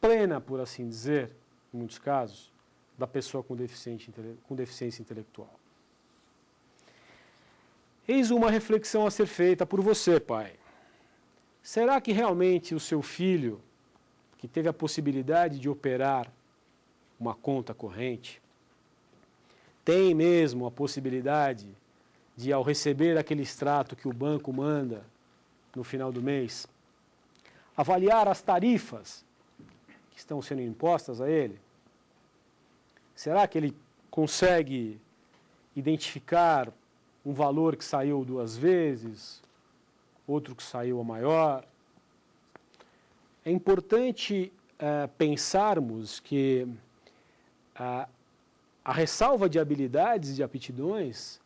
plena, por assim dizer, em muitos casos, da pessoa com deficiência intelectual. Eis uma reflexão a ser feita por você, pai. Será que realmente o seu filho, que teve a possibilidade de operar uma conta corrente, tem mesmo a possibilidade de, ao receber aquele extrato que o banco manda no final do mês, avaliar as tarifas que estão sendo impostas a ele? Será que ele consegue identificar um valor que saiu 2 vezes, outro que saiu a maior? É importante pensarmos que a ressalva de habilidades e de aptidões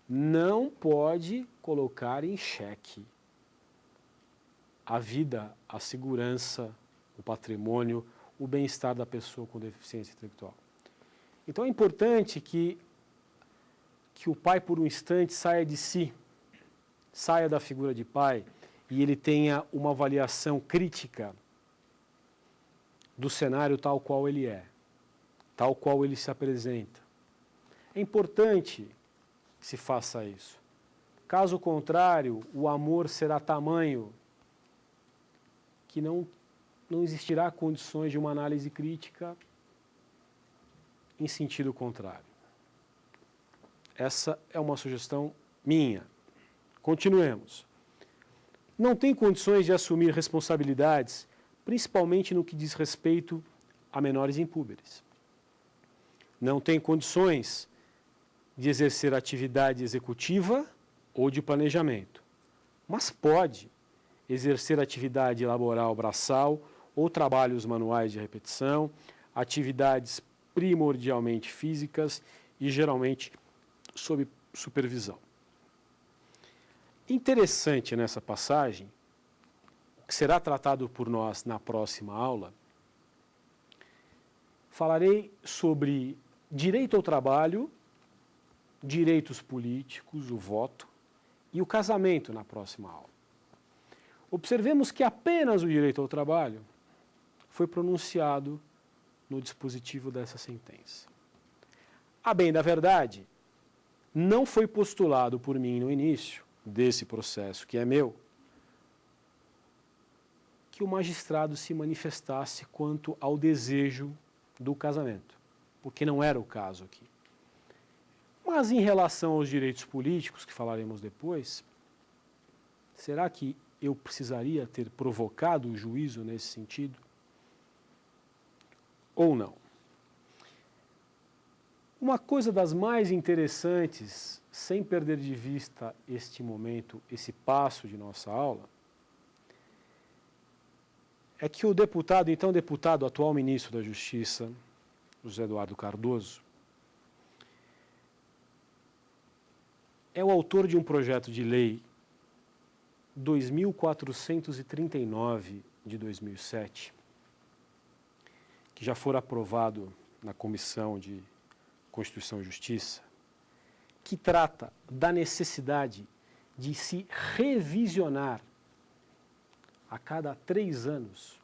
não pode colocar em xeque a vida, a segurança, o patrimônio, o bem-estar da pessoa com deficiência intelectual. Então é importante que o pai, por um instante, saia de si, saia da figura de pai e ele tenha uma avaliação crítica do cenário tal qual ele é, tal qual ele se apresenta. É importante que se faça isso. Caso contrário, o amor será tamanho que não existirá condições de uma análise crítica em sentido contrário. Essa é uma sugestão minha. Continuemos. Não tem condições de assumir responsabilidades, principalmente no que diz respeito a menores impúberes. Não tem condições de exercer atividade executiva ou de planejamento, mas pode exercer atividade laboral braçal ou trabalhos manuais de repetição, atividades primordialmente físicas e geralmente sob supervisão. Interessante nessa passagem, que será tratado por nós na próxima aula, falarei sobre direito ao trabalho, direitos políticos, o voto e o casamento na próxima aula. Observemos que apenas o direito ao trabalho foi pronunciado no dispositivo dessa sentença. A bem da verdade, não foi postulado por mim no início desse processo, que é meu, que o magistrado se manifestasse quanto ao desejo do casamento, porque não era o caso aqui. Mas em relação aos direitos políticos, que falaremos depois, será que eu precisaria ter provocado o juízo nesse sentido? Ou não? Uma coisa das mais interessantes, sem perder de vista este momento, esse passo de nossa aula, é que o deputado, então deputado, atual ministro da Justiça, José Eduardo Cardoso, é o autor de um projeto de lei 2439 de 2007, que já foi aprovado na Comissão de Constituição e Justiça, que trata da necessidade de se revisionar a cada 3 anos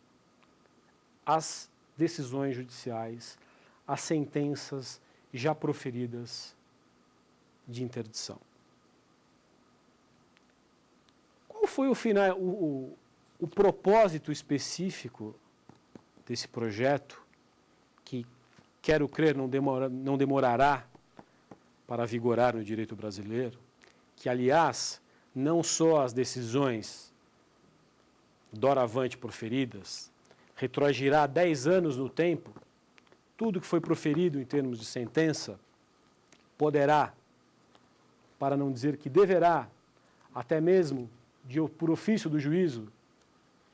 as decisões judiciais, as sentenças já proferidas de interdição. Qual foi o propósito específico desse projeto, que, quero crer, não demorará para vigorar no direito brasileiro, que, aliás, não só as decisões doravante proferidas, retroagirá 10 anos no tempo, tudo que foi proferido em termos de sentença poderá, para não dizer que deverá, até mesmo por ofício do juízo,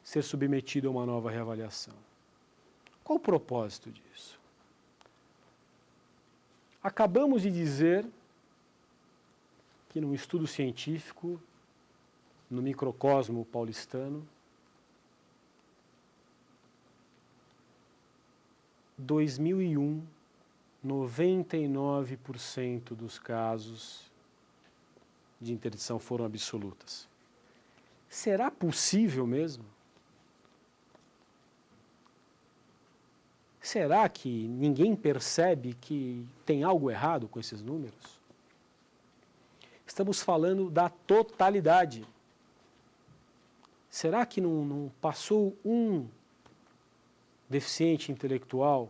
ser submetido a uma nova reavaliação. Qual o propósito disso? Acabamos de dizer que num estudo científico, no microcosmo paulistano, 2001, 99% dos casos de interdição foram absolutas. Será possível mesmo? Será que ninguém percebe que tem algo errado com esses números? Estamos falando da totalidade. Será que não passou um deficiente intelectual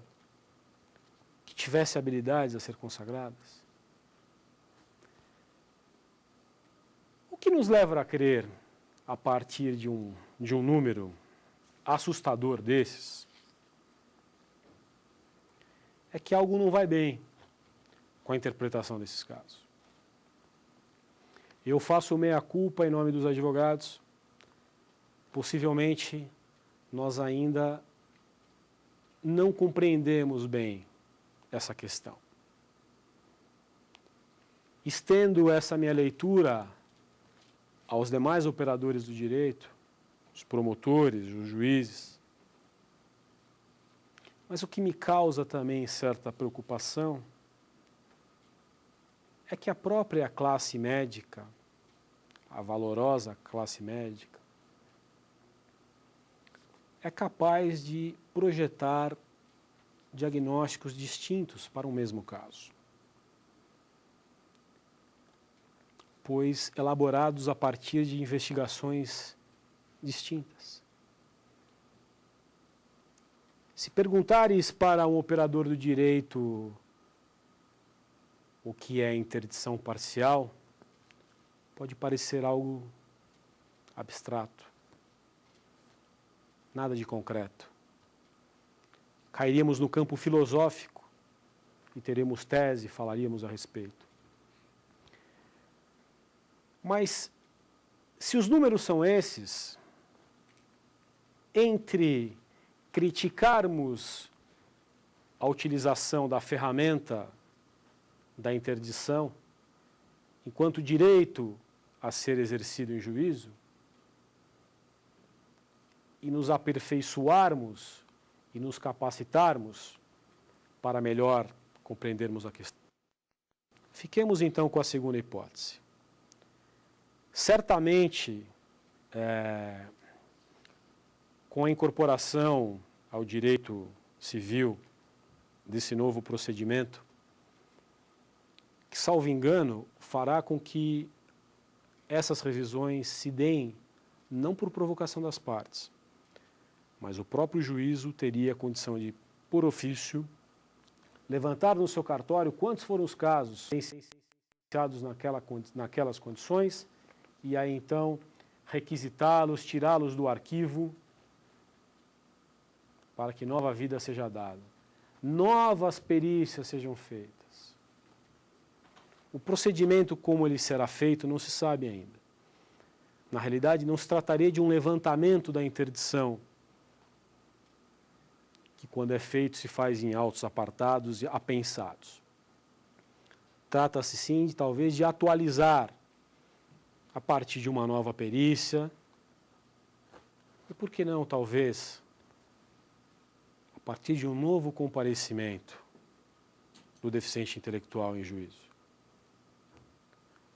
que tivesse habilidades a ser consagradas? O que nos leva a crer, a partir de um número assustador desses, é que algo não vai bem com a interpretação desses casos. Eu faço meia-culpa em nome dos advogados. Possivelmente, nós ainda não compreendemos bem essa questão. Estendo essa minha leitura aos demais operadores do direito, os promotores, os juízes. Mas o que me causa também certa preocupação é que a própria classe médica, a valorosa classe médica, é capaz de projetar diagnósticos distintos para um mesmo caso, pois elaborados a partir de investigações distintas. Se perguntares para um operador do direito o que é interdição parcial, pode parecer algo abstrato, nada de concreto. Cairíamos no campo filosófico e teremos tese, falaríamos a respeito. Mas, se os números são esses, entre criticarmos a utilização da ferramenta da interdição enquanto direito a ser exercido em juízo e nos aperfeiçoarmos e nos capacitarmos para melhor compreendermos a questão. Fiquemos então com a segunda hipótese. Certamente, com a incorporação ao direito civil desse novo procedimento, que, salvo engano, fará com que essas revisões se deem não por provocação das partes, mas o próprio juízo teria a condição de, por ofício, levantar no seu cartório quantos foram os casos iniciados naquelas condições e aí então requisitá-los, tirá-los do arquivo para que nova vida seja dada, novas perícias sejam feitas. O procedimento como ele será feito não se sabe ainda. Na realidade, não se trataria de um levantamento da interdição, que quando é feito se faz em autos apartados e apensados. Trata-se sim, talvez, de atualizar a partir de uma nova perícia, e por que não, talvez, a partir de um novo comparecimento do deficiente intelectual em juízo.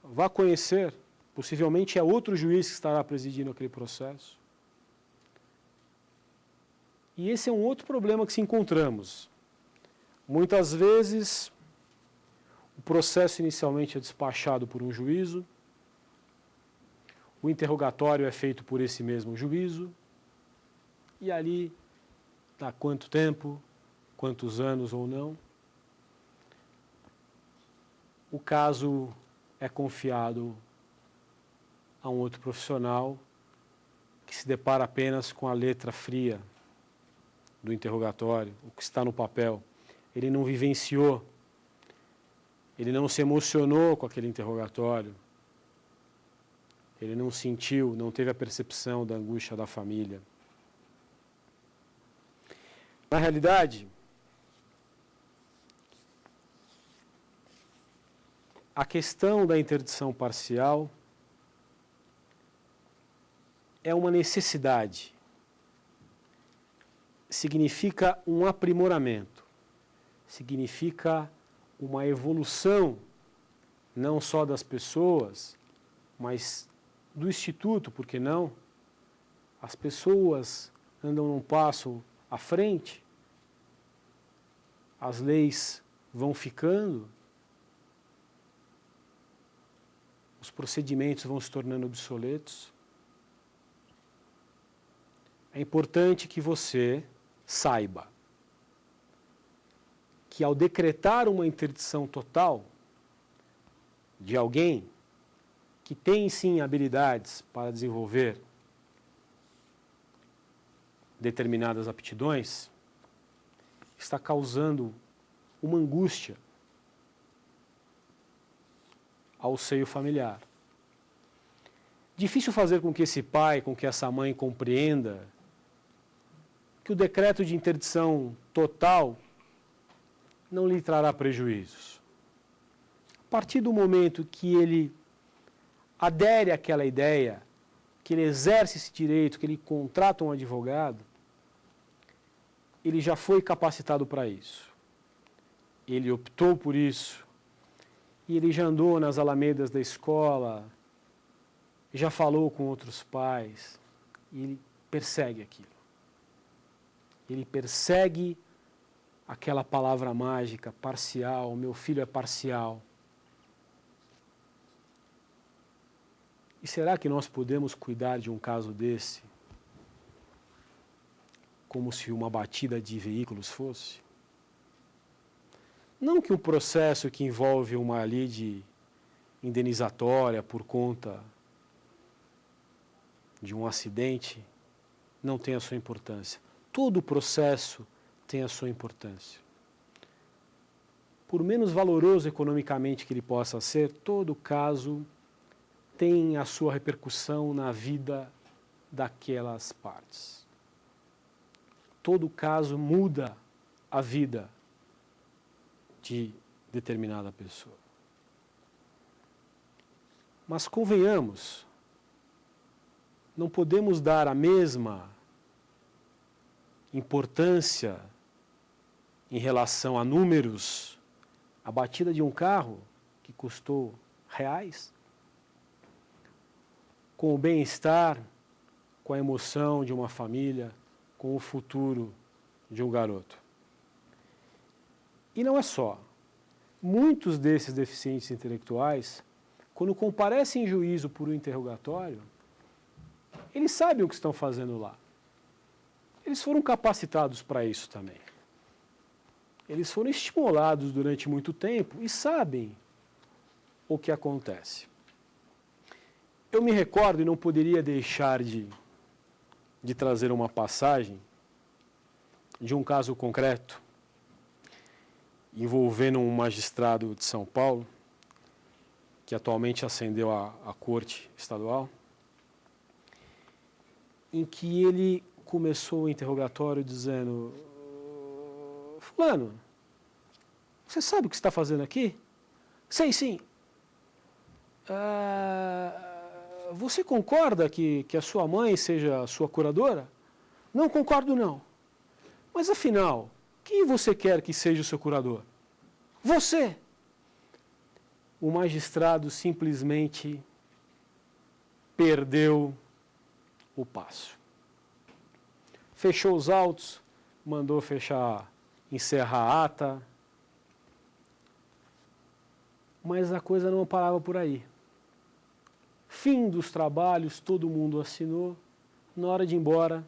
Vá conhecer, possivelmente é outro juiz que estará presidindo aquele processo. E esse é um outro problema que se encontramos. Muitas vezes, o processo inicialmente é despachado por um juízo, o interrogatório é feito por esse mesmo juízo, e ali, há quanto tempo, quantos anos ou não, o caso é confiado a um outro profissional que se depara apenas com a letra fria do interrogatório, o que está no papel. Ele não vivenciou, ele não se emocionou com aquele interrogatório, ele não sentiu, não teve a percepção da angústia da família. Na realidade, a questão da interdição parcial é uma necessidade, significa um aprimoramento, significa uma evolução não só das pessoas, mas do Instituto, por que não? As pessoas andam um passo à frente as leis vão ficando, os procedimentos vão se tornando obsoletos. É importante que você saiba que ao decretar uma interdição total de alguém que tem sim habilidades para desenvolver determinadas aptidões, está causando uma angústia ao seio familiar. Difícil fazer com que esse pai, com que essa mãe compreenda que o decreto de interdição total não lhe trará prejuízos. A partir do momento que ele adere àquela ideia, que ele exerce esse direito, que ele contrata um advogado, ele já foi capacitado para isso. Ele optou por isso. E ele já andou nas alamedas da escola, já falou com outros pais, e ele persegue aquilo. Ele persegue aquela palavra mágica, parcial, meu filho é parcial. E será que nós podemos cuidar de um caso desse como se uma batida de veículos fosse? Não que um processo que envolve uma lide indenizatória por conta de um acidente não tenha a sua importância. Todo o processo tem a sua importância. Por menos valoroso economicamente que ele possa ser, todo caso tem a sua repercussão na vida daquelas partes. Todo caso muda a vida de determinada pessoa. Mas convenhamos, não podemos dar a mesma importância em relação a números, a batida de um carro que custou reais, com o bem-estar, com a emoção de uma família, com o futuro de um garoto. E não é só. Muitos desses deficientes intelectuais, quando comparecem em juízo por um interrogatório, eles sabem o que estão fazendo lá. Eles foram capacitados para isso também. Eles foram estimulados durante muito tempo e sabem o que acontece. Eu me recordo e não poderia deixar de trazer uma passagem de um caso concreto envolvendo um magistrado de São Paulo, que atualmente ascendeu à Corte Estadual, em que ele começou o interrogatório dizendo: fulano, você sabe o que você está fazendo aqui? Sei sim. Você concorda que a sua mãe seja a sua curadora? Não concordo não. Mas afinal, quem você quer que seja o seu curador? Você! O magistrado simplesmente perdeu o passo. Fechou os autos, mandou encerrar a ata, mas a coisa não parava por aí. Fim dos trabalhos, todo mundo assinou. Na hora de ir embora,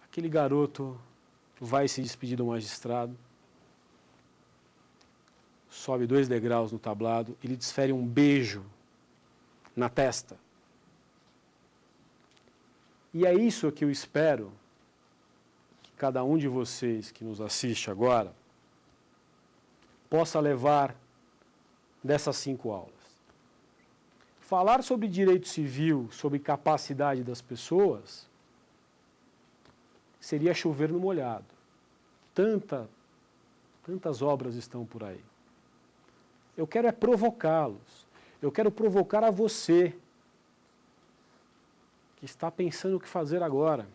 aquele garoto vai se despedir do magistrado, sobe 2 degraus no tablado e lhe desfere um beijo na testa. E é isso que eu espero que cada um de vocês que nos assiste agora possa levar dessas 5 aulas. Falar sobre direito civil, sobre capacidade das pessoas, seria chover no molhado. Tantas obras estão por aí. Eu quero é provocá-los. Eu quero provocar a você, que está pensando o que fazer agora,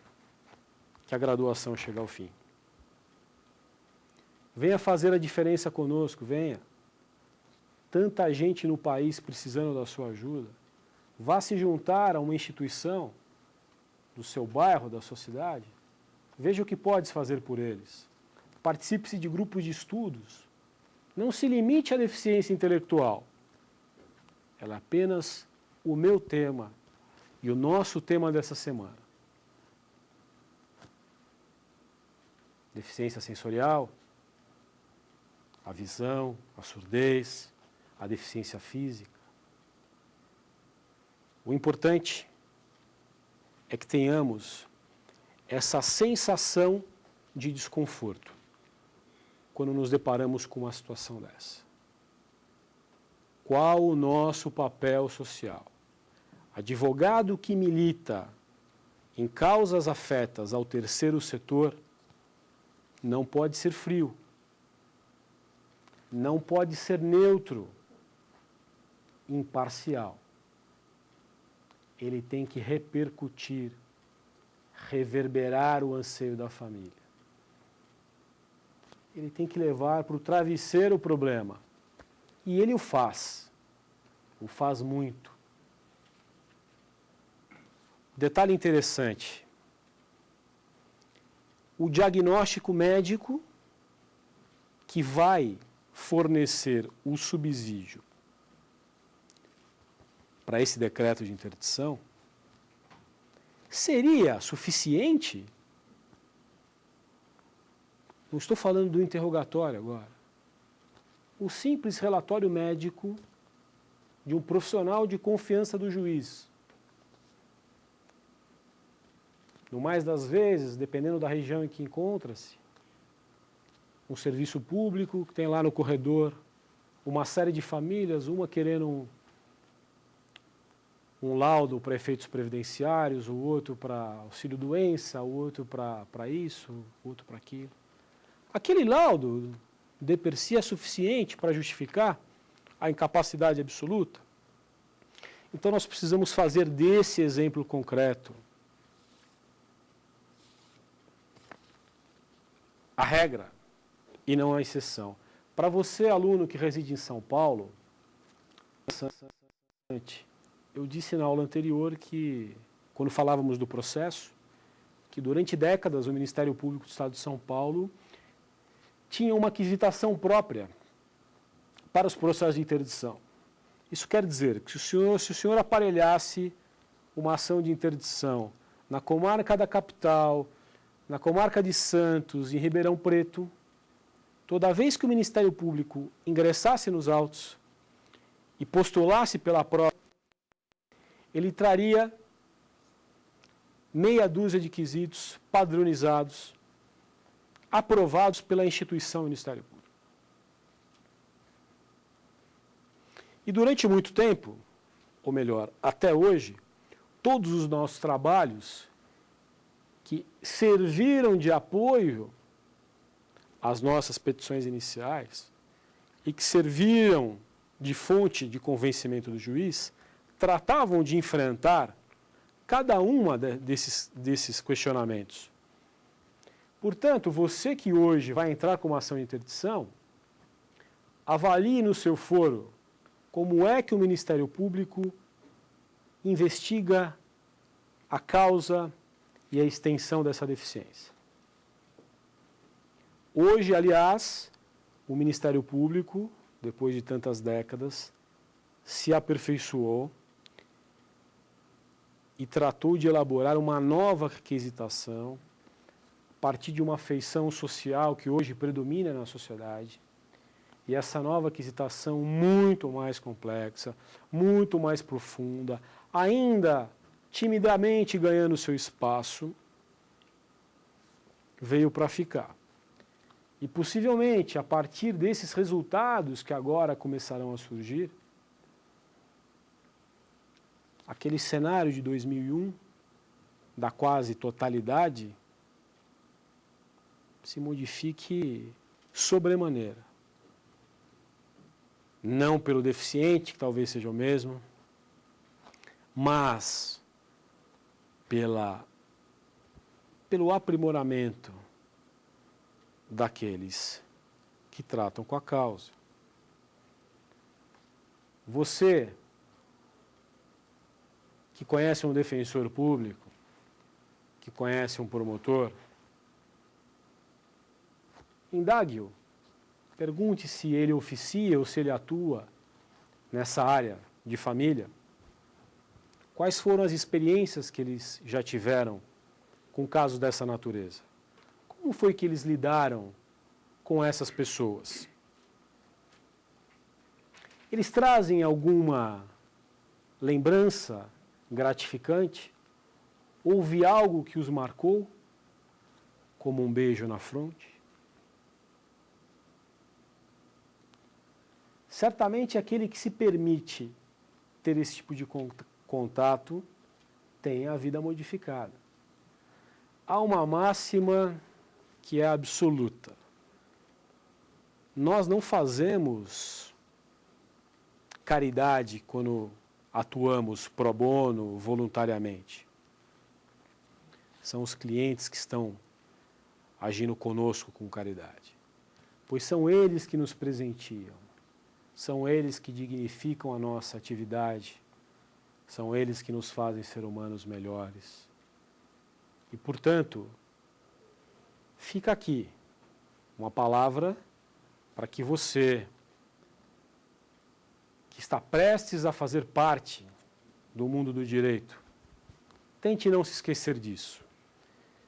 que a graduação chega ao fim. Venha fazer a diferença conosco, venha. Tanta gente no país precisando da sua ajuda. Vá se juntar a uma instituição do seu bairro, da sua cidade. Veja o que podes fazer por eles. participe-se de grupos de estudos. Não se limite à deficiência intelectual. Ela é apenas o meu tema e o nosso tema dessa semana. Deficiência sensorial, a visão, a surdez, a deficiência física. O importante é que tenhamos essa sensação de desconforto quando nos deparamos com uma situação dessa. Qual o nosso papel social? Advogado que milita em causas afetas ao terceiro setor não pode ser frio, não pode ser neutro, imparcial. Ele tem que repercutir, reverberar o anseio da família. Ele tem que levar para o travesseiro o problema. E ele o faz muito. Detalhe interessante, o diagnóstico médico que vai fornecer o subsídio para esse decreto de interdição seria suficiente? Não estou falando do interrogatório agora. O simples relatório médico de um profissional de confiança do juiz. No mais das vezes, dependendo da região em que encontra-se, um serviço público que tem lá no corredor uma série de famílias, uma querendo um laudo para efeitos previdenciários, o outro para auxílio-doença, o outro para isso, o outro para aquilo. Aquele laudo, de per si, é suficiente para justificar a incapacidade absoluta? Então, nós precisamos fazer desse exemplo concreto a regra e não a exceção. Para você, aluno que reside em São Paulo, eu disse na aula anterior que, quando falávamos do processo, que durante décadas o Ministério Público do Estado de São Paulo tinha uma quisitação própria para os processos de interdição. Isso quer dizer que se o senhor aparelhasse uma ação de interdição na comarca da capital, na comarca de Santos, em Ribeirão Preto, toda vez que o Ministério Público ingressasse nos autos e postulasse pela prova, ele traria meia dúzia de quesitos padronizados, aprovados pela instituição Ministério Público. E durante muito tempo, ou melhor, até hoje, todos os nossos trabalhos que serviram de apoio às nossas petições iniciais e que serviram de fonte de convencimento do juiz, tratavam de enfrentar cada uma desses questionamentos. Portanto, você que hoje vai entrar com uma ação de interdição, avalie no seu foro como é que o Ministério Público investiga a causa e a extensão dessa deficiência. Hoje, aliás, o Ministério Público, depois de tantas décadas, se aperfeiçoou e tratou de elaborar uma nova requisitação a partir de uma feição social que hoje predomina na sociedade. E essa nova requisitação muito mais complexa, muito mais profunda, ainda timidamente ganhando seu espaço, veio para ficar. E possivelmente, a partir desses resultados que agora começarão a surgir, aquele cenário de 2001, da quase totalidade, se modifique sobremaneira. Não pelo deficiente, que talvez seja o mesmo, mas pelo aprimoramento daqueles que tratam com a causa. Você que conhece um defensor público, que conhece um promotor, indague-o. Pergunte se ele oficia ou se ele atua nessa área de família. Quais foram as experiências que eles já tiveram com casos dessa natureza? Como foi que eles lidaram com essas pessoas? Eles trazem alguma lembrança gratificante? Houve algo que os marcou, como um beijo na fronte? Certamente aquele que se permite ter esse tipo de contato tem a vida modificada. Há uma máxima que é absoluta. Nós não fazemos caridade quando atuamos pro bono, voluntariamente. São os clientes que estão agindo conosco com caridade. Pois são eles que nos presentiam. São eles que dignificam a nossa atividade, são eles que nos fazem ser humanos melhores. E, portanto, fica aqui uma palavra para que você, que está prestes a fazer parte do mundo do direito, tente não se esquecer disso.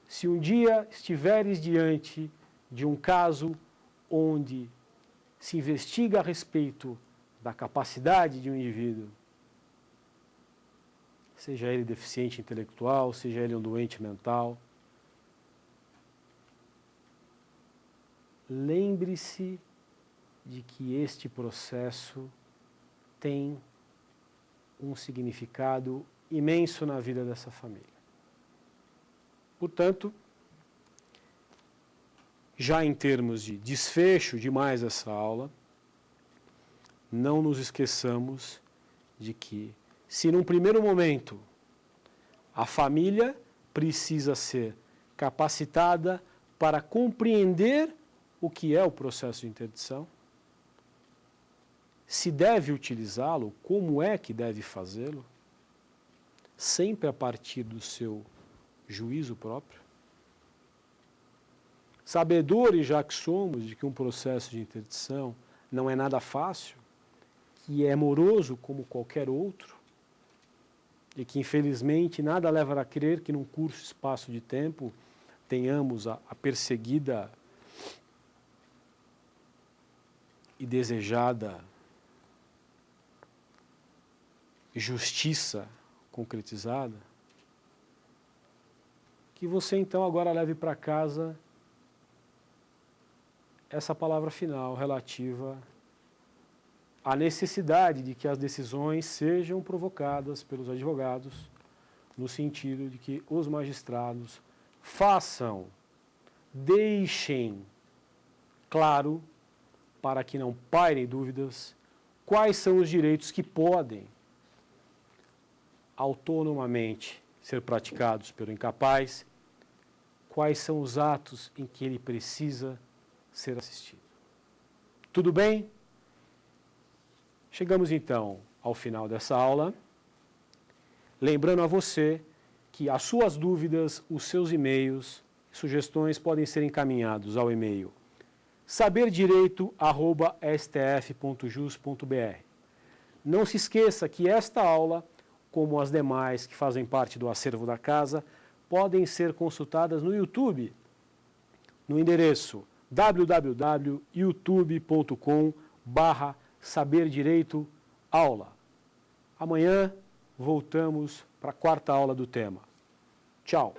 Se um dia estiveres diante de um caso onde se investiga a respeito da capacidade de um indivíduo, seja ele deficiente intelectual, seja ele um doente mental, lembre-se de que este processo tem um significado imenso na vida dessa família. Portanto, já em termos de desfecho de mais essa aula, não nos esqueçamos de que, se num primeiro momento a família precisa ser capacitada para compreender o que é o processo de interdição, se deve utilizá-lo, como é que deve fazê-lo, sempre a partir do seu juízo próprio. Sabedores já que somos de que um processo de interdição não é nada fácil, que é moroso como qualquer outro, e que infelizmente nada leva a crer que num curto espaço de tempo tenhamos a perseguida e desejada justiça concretizada, que você então agora leve para casa essa palavra final relativa à necessidade de que as decisões sejam provocadas pelos advogados, no sentido de que os magistrados façam, deixem claro, para que não pairem dúvidas, quais são os direitos que podem autonomamente ser praticados pelo incapaz, quais são os atos em que ele precisa ser assistido. Tudo bem? Chegamos então ao final dessa aula, lembrando a você que as suas dúvidas, os seus e-mails, sugestões podem ser encaminhados ao e-mail saberdireito@stf.jus.br. Não se esqueça que esta aula, como as demais que fazem parte do acervo da casa, podem ser consultadas no YouTube, no endereço www.youtube.com/saberdireitoaula. Amanhã voltamos para a quarta aula do tema. Tchau!